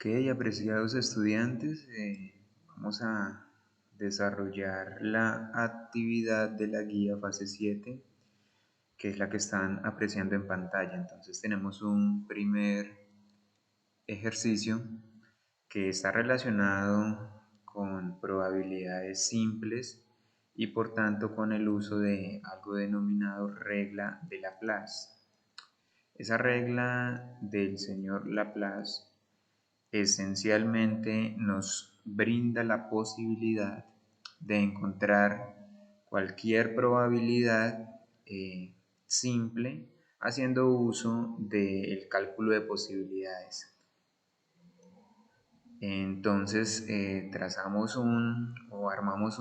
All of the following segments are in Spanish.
Ok, apreciados estudiantes, vamos a desarrollar la actividad de la guía fase 7, que es la que están apreciando en pantalla. Entonces tenemos un primer ejercicio que está relacionado con probabilidades simples y por tanto con el uso de algo denominado regla de Laplace. Esa regla del señor Laplace esencialmente nos brinda la posibilidad de encontrar cualquier probabilidad simple haciendo uso del cálculo de posibilidades. Entonces trazamos o armamos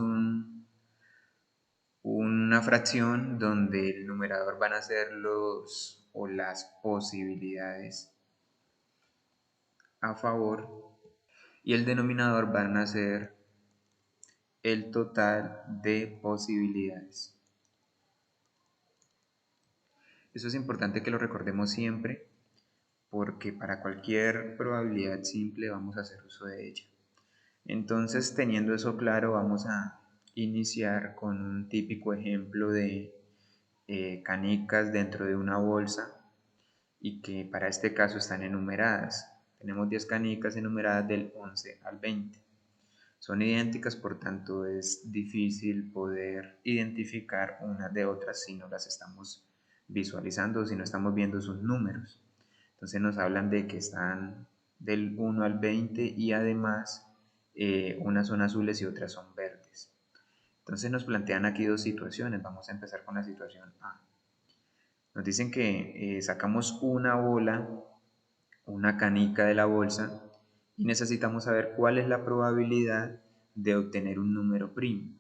una fracción donde el numerador van a ser los o las posibilidades a favor y el denominador van a ser el total de posibilidades. Eso es importante que lo recordemos siempre porque para cualquier probabilidad simple vamos a hacer uso de ella. Entonces, teniendo eso claro, vamos a iniciar con un típico ejemplo de canicas dentro de una bolsa y que para este caso están enumeradas. Tenemos 10 canicas enumeradas del 11 al 20. Son idénticas, por tanto es difícil poder identificar unas de otras si no las estamos visualizando o si no estamos viendo sus números. Entonces nos hablan de que están del 1 al 20 y además unas son azules y otras son verdes. Entonces nos plantean aquí dos situaciones. Vamos a empezar con la situación A. Nos dicen que sacamos una bola, una canica de la bolsa y necesitamos saber cuál es la probabilidad de obtener un número primo.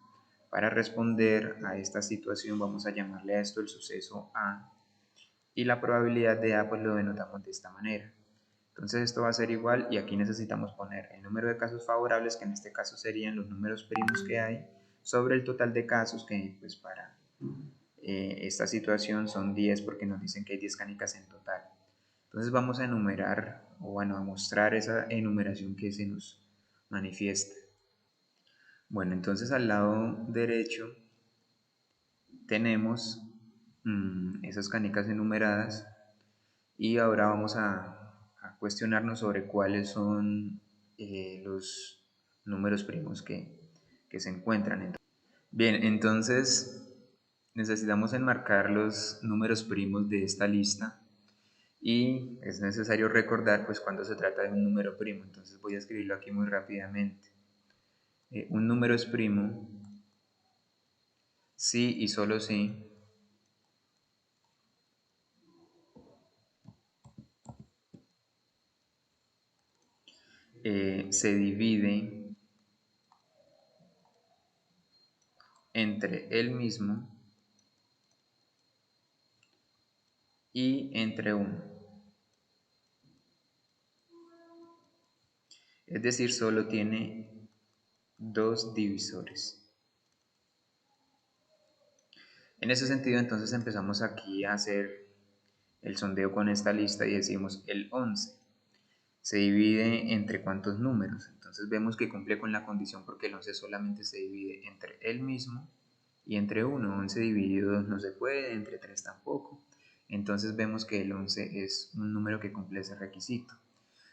Para responder a esta situación vamos a llamarle a esto el suceso A y la probabilidad de A pues lo denotamos de esta manera. Entonces esto va a ser igual y aquí necesitamos poner el número de casos favorables, que en este caso serían los números primos que hay, sobre el total de casos que pues para esta situación son 10 porque nos dicen que hay 10 canicas en total. Entonces vamos a enumerar o bueno, a mostrar esa enumeración que se nos manifiesta. Bueno, entonces al lado derecho tenemos esas canicas enumeradas y ahora vamos a cuestionarnos sobre cuáles son los números primos que se encuentran. Bien, entonces necesitamos enmarcar los números primos de esta lista y es necesario recordar pues cuando se trata de un número primo. Entonces voy a escribirlo aquí muy rápidamente. Un número es primo si y solo si se divide entre él mismo y entre 1. Es decir, solo tiene dos divisores. En ese sentido, entonces empezamos aquí a hacer el sondeo con esta lista y decimos el 11 se divide entre cuántos números. Entonces vemos que cumple con la condición porque el 11 solamente se divide entre él mismo y entre 1. 11 dividido 2 no se puede, entre 3 tampoco. Entonces vemos que el 11 es un número que cumple ese requisito.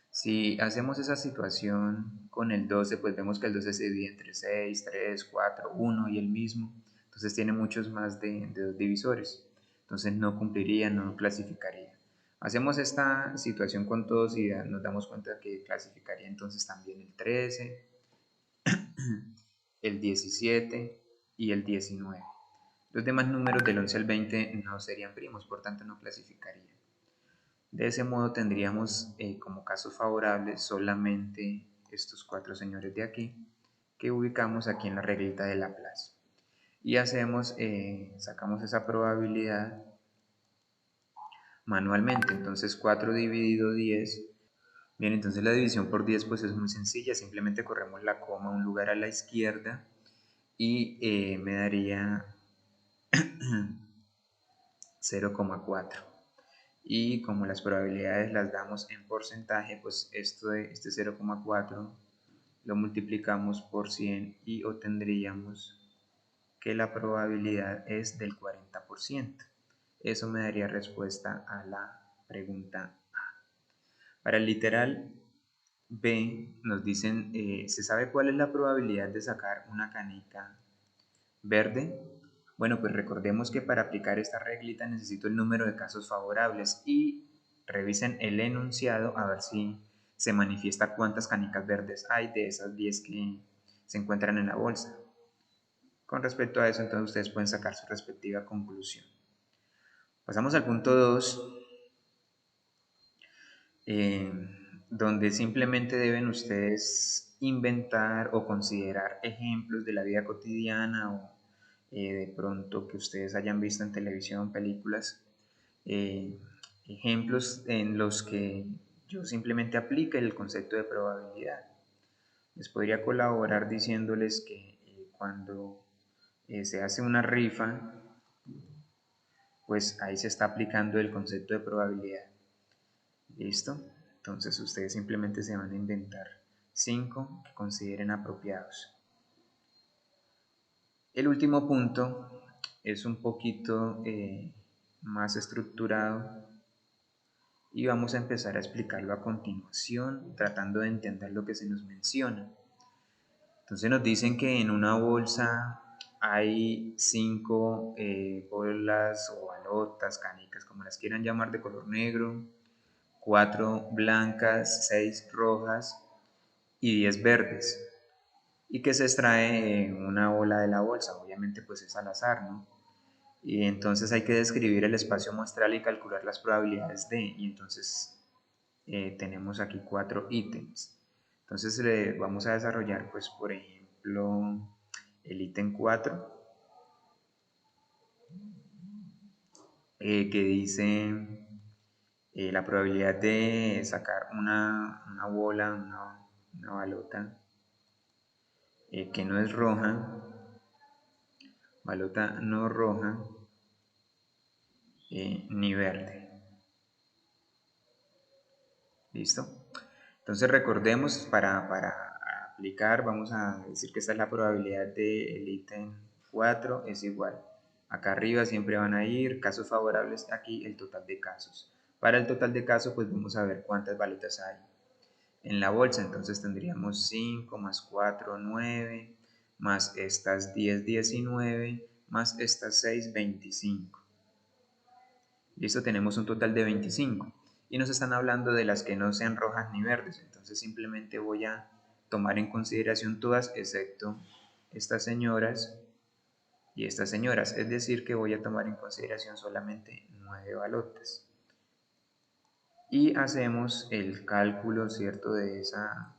Si hacemos esa situación con el 12, pues vemos que el 12 se divide entre 6, 3, 4, 1 y el mismo. Entonces tiene muchos más de dos divisores. Entonces no cumpliría, no clasificaría. Hacemos esta situación con todos y nos damos cuenta que clasificaría entonces también el 13, el 17 y el 19. Los demás números del 11 al 20 no serían primos, por tanto no clasificarían. De ese modo tendríamos como casos favorables solamente estos cuatro señores de aquí, que ubicamos aquí en la reglita de Laplace. Y sacamos esa probabilidad manualmente. Entonces 4 dividido 10. Bien, entonces la división por 10 pues es muy sencilla, simplemente corremos la coma un lugar a la izquierda y me daría 0,4. y como las probabilidades las damos en porcentaje, pues este 0,4 lo multiplicamos por 100 y obtendríamos que la probabilidad es del 40%. Eso me daría respuesta a la pregunta A. Para el literal B nos dicen, ¿se sabe cuál es la probabilidad de sacar una canica verde? Bueno, pues recordemos que para aplicar esta reglita necesito el número de casos favorables y revisen el enunciado a ver si se manifiesta cuántas canicas verdes hay de esas 10 que se encuentran en la bolsa. Con respecto a eso, entonces ustedes pueden sacar su respectiva conclusión. Pasamos al punto 2, eh, donde simplemente deben ustedes inventar o considerar ejemplos de la vida cotidiana o de pronto que ustedes hayan visto en televisión, películas, eh, ejemplos en los que yo simplemente aplique el concepto de probabilidad. Les podría colaborar diciéndoles que cuando se hace una rifa, pues ahí se está aplicando el concepto de probabilidad. ¿Listo? Entonces ustedes simplemente se van a inventar 5 que consideren apropiados. El último punto es un poquito más estructurado y vamos a empezar a explicarlo a continuación, tratando de entender lo que se nos menciona. Entonces nos dicen que en una bolsa hay 5 bolas o balotas, canicas, como las quieran llamar, de color negro, 4 blancas, 6 rojas y 10 verdes. Y que se extrae una bola de la bolsa, obviamente pues es al azar, ¿no? Y entonces hay que describir el espacio muestral y calcular las probabilidades de, y entonces tenemos aquí 4 ítems. Entonces vamos a desarrollar pues por ejemplo el ítem 4 que dice la probabilidad de sacar una bola, una balota que no es roja, balota no roja ni verde. ¿Listo? Entonces recordemos, para aplicar, vamos a decir que esta es la probabilidad del ítem 4, es igual. Acá arriba siempre van a ir casos favorables, aquí el total de casos. Para el total de casos, pues vamos a ver cuántas balotas hay en la bolsa. Entonces tendríamos 5 más 4, 9, más estas 10, 19, más estas 6, 25. Listo, tenemos un total de 25 y nos están hablando de las que no sean rojas ni verdes, entonces simplemente voy a tomar en consideración todas excepto estas señoras y estas señoras, es decir que voy a tomar en consideración solamente 9 balotas y hacemos el cálculo, cierto, de esa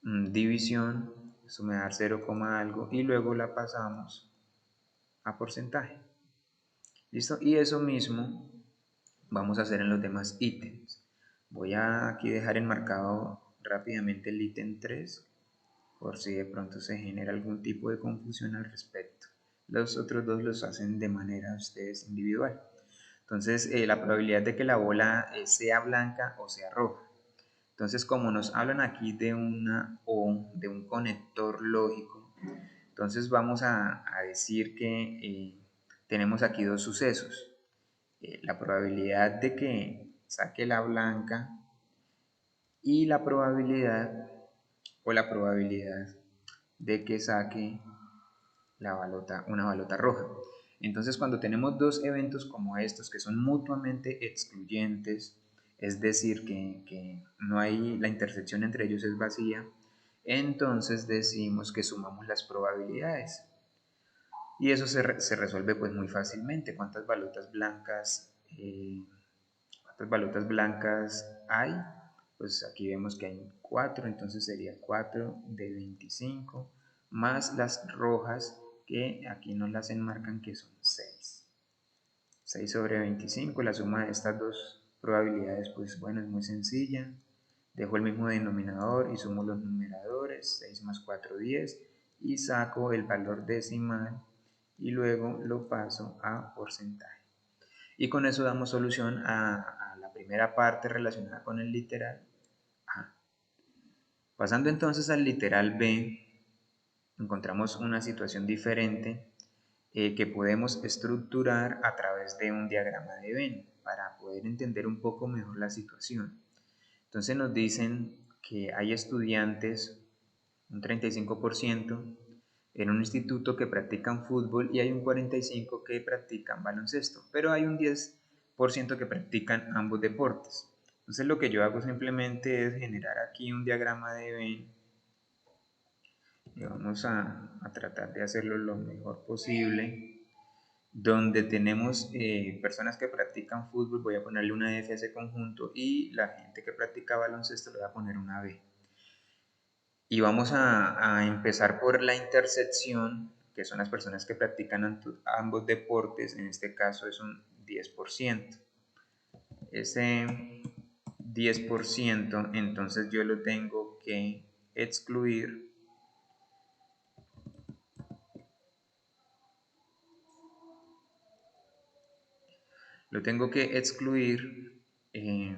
división. Eso me da 0, algo y luego la pasamos a porcentaje. ¿Listo? Y eso mismo vamos a hacer en los demás ítems. Voy a aquí dejar enmarcado rápidamente el ítem 3 por si de pronto se genera algún tipo de confusión al respecto. Los otros dos los hacen de manera ustedes individual. Entonces la probabilidad de que la bola sea blanca o sea roja. Entonces como nos hablan aquí de una o de un conector lógico, entonces vamos a decir que tenemos aquí dos sucesos. La probabilidad de que saque la blanca y la probabilidad de que saque una balota roja. Entonces cuando tenemos dos eventos como estos que son mutuamente excluyentes, es decir, que no hay, la intersección entre ellos es vacía, entonces decimos que sumamos las probabilidades. Y eso se resuelve pues muy fácilmente. ¿Cuántas balotas blancas hay? Pues aquí vemos que hay 4, entonces sería 4 de 25 más las rojas que aquí nos las enmarcan que son 6. 6 sobre 25, la suma de estas dos probabilidades pues bueno es muy sencilla. Dejo el mismo denominador y sumo los numeradores, 6 más 4, 10 y saco el valor decimal y luego lo paso a porcentaje. Y con eso damos solución a la primera parte relacionada con el literal A. Pasando entonces al literal B, encontramos una situación diferente que podemos estructurar a través de un diagrama de Venn para poder entender un poco mejor la situación. Entonces nos dicen que hay estudiantes, un 35%, en un instituto que practican fútbol y hay un 45% que practican baloncesto, pero hay un 10% que practican ambos deportes. Entonces lo que yo hago simplemente es generar aquí un diagrama de Venn y vamos a tratar de hacerlo lo mejor posible. Donde tenemos personas que practican fútbol, voy a ponerle una F a ese conjunto, y la gente que practica baloncesto le voy a poner una B. Y vamos a empezar por la intersección, que son las personas que practican ambos deportes, en este caso es un 10%. Ese 10% entonces yo lo tengo que excluir eh,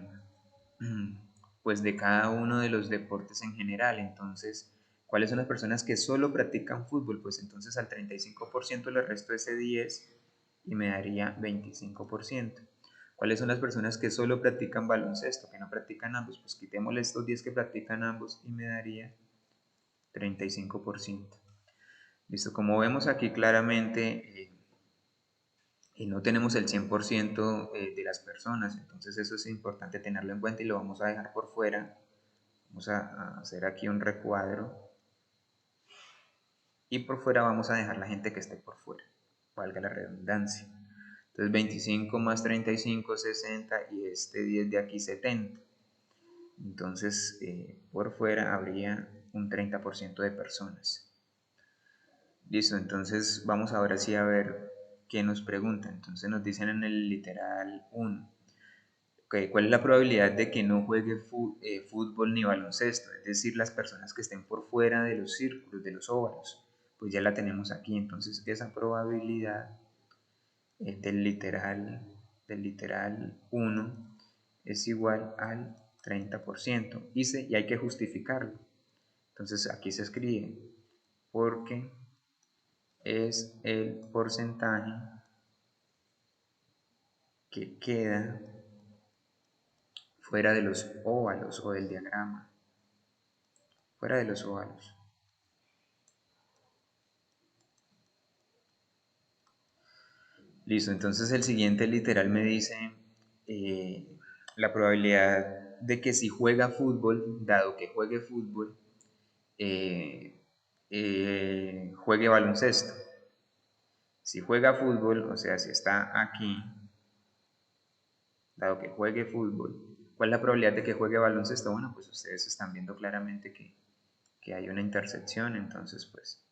pues de cada uno de los deportes en general. Entonces, ¿cuáles son las personas que solo practican fútbol? Pues entonces al 35% le resto ese 10 y me daría 25%. ¿Cuáles son las personas que solo practican baloncesto, que no practican ambos? Pues quitémosle estos 10 que practican ambos y me daría 35%. Listo, como vemos aquí claramente, y no tenemos el 100% de las personas, entonces eso es importante tenerlo en cuenta y lo vamos a dejar por fuera. Vamos a hacer aquí un recuadro y por fuera vamos a dejar la gente que esté por fuera, valga la redundancia. Entonces 25 más 35, 60 y este 10 de aquí 70. Entonces por fuera habría un 30% de personas. Listo, entonces vamos ahora sí a ver qué nos preguntan. Entonces nos dicen en el literal 1. Okay, ¿cuál es la probabilidad de que no juegue fútbol ni baloncesto? Es decir, las personas que estén por fuera de los círculos, de los óvalos. Pues ya la tenemos aquí. Entonces esa probabilidad del literal 1 es igual al 30%. Y hay que justificarlo. Entonces aquí se escribe porque es el porcentaje que queda fuera de los óvalos o del diagrama. Fuera de los óvalos. Listo, entonces el siguiente literal me dice eh, la probabilidad de que si juega fútbol, dado que juegue fútbol, eh, juegue baloncesto. Si juega fútbol, o sea, si está aquí, dado que juegue fútbol, ¿cuál es la probabilidad de que juegue baloncesto? Bueno, pues ustedes están viendo claramente que hay una intersección, entonces pues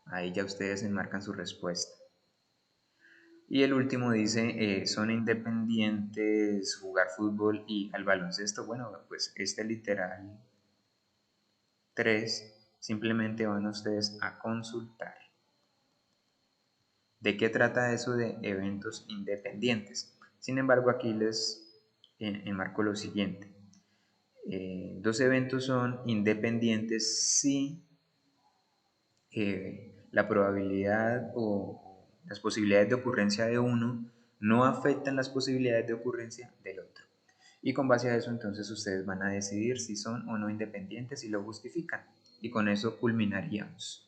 ahí ya ustedes enmarcan su respuesta. Y el último dice, son independientes jugar fútbol y al baloncesto. Bueno, pues este literal 3 simplemente van ustedes a consultar. ¿De qué trata eso de eventos independientes? Sin embargo, aquí les enmarco lo siguiente. Dos eventos son independientes si la probabilidad o las posibilidades de ocurrencia de uno no afectan las posibilidades de ocurrencia del otro. Y con base a eso entonces ustedes van a decidir si son o no independientes y lo justifican. Y con eso culminaríamos.